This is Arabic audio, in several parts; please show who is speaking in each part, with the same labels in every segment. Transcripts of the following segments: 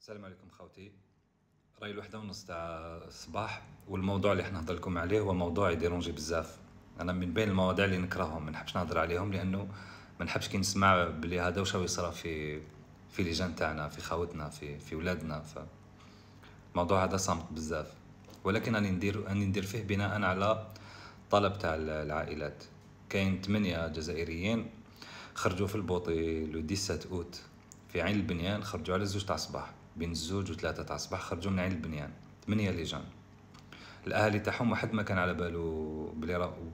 Speaker 1: السلام عليكم خوتي. راهي الوحدة ونص تاع الصباح، والموضوع اللي حنهضر لكم عليه هو موضوع يديرونجي بزاف. انا من بين المواضيع اللي نكرههم ما نحبش نهضر عليهم، لانه ما نحبش كي نسمع بلي هذا واش يصرى في ليجان تاعنا، في خاوتنا، في ولادنا. فالموضوع هذا صامت بزاف، ولكن راني ندير فيه بناء على طلب تاع العائلات. كاين 8 جزائريين خرجوا في البوطي لو 17 اوت في عين البنيان، خرجوا على 2 تاع الصباح، بين 2 و 3 تاع الصباح خرجوا من عين البنيان. 8 ليجان. الاهالي تاعهم واحد ما كان على بالو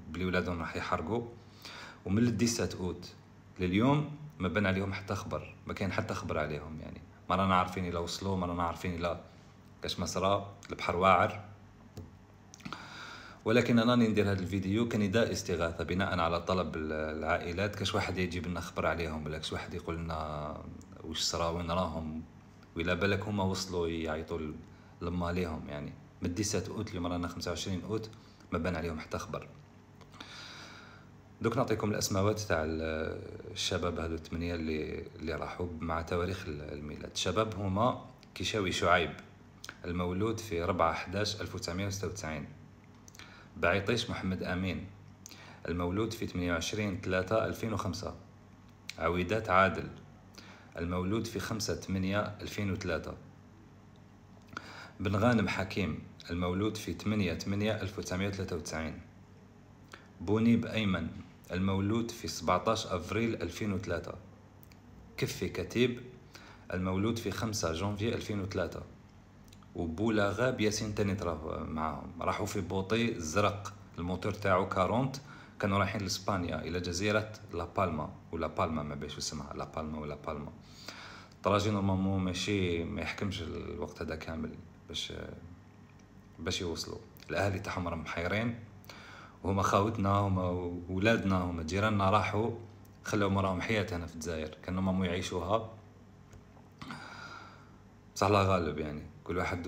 Speaker 1: بلي ولادهم راح يحرقوا. ومن 17 اوت لليوم ما بان عليهم حتى خبر، ما كاين حتى خبر عليهم. يعني ما رانا عارفين الا وصلوا، ما رانا عارفين الا كاش ما صرا. البحر واعر. ولكن انا ندير هذا الفيديو كنداء استغاثه بناء على طلب العائلات. كاش واحد يجيب لنا خبر عليهم، ولا كاش واحد يقول لنا واش صرا، وين راهم، ولا بالك هما وصلوا يعيطوا لما ليهم. يعني من 17 اوت اليوم رانا 25 اوت ما بان عليهم حتى خبر. دوك نعطيكم الاسماوات تاع الشباب هذو 8 اللي راحوا مع تواريخ الميلاد. الشباب هما كيشاوي شعيب المولود في 4/11/1996، بعيطيش محمد امين المولود في 28/3/2005، عويدات عادل المولود في 5/8/2003، بن غانم حكيم المولود في 8/8/1993، بونيب أيمن المولود في 17/أفريل/2003، كفي كتيب المولود في 5/جانفي/2003، وبولا غاب ياسين تاني تراه معاهم. راحوا في بوطي الزرق، الموتور تاعو 40، كانوا رايحين لإسبانيا إلى جزيرة لابالما ولا بالما، ما بيش اسمها لابالما ولا بالما. الطراجي نورمالمون ماشي ما يحكمش الوقت هذا كامل باش يوصلوا. الاهالي تاعهم راهم محيرين، وهما خاوتنا، هما ولادنا، هما جيراننا راحوا خلاو مراهم حياة هنا في الجزائر، كانوا مامو يعيشوها. بصح الله غالب، يعني كل واحد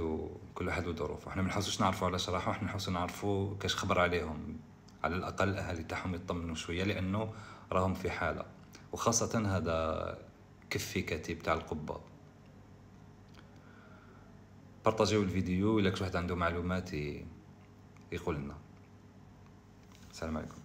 Speaker 1: وظروفه. احنا ما نحوسوش نعرفوا علاش راحوا، احنا نحوسوا نعرفوا كاش خبر عليهم، على الاقل الاهالي تاعهم يطمنوا شويه، لانه راهم في حاله. وخاصه هذا كفي كتيب تاع القبه. بارطاجيو الفيديو الا كش واحد عنده معلومات يقول لنا. السلام عليكم.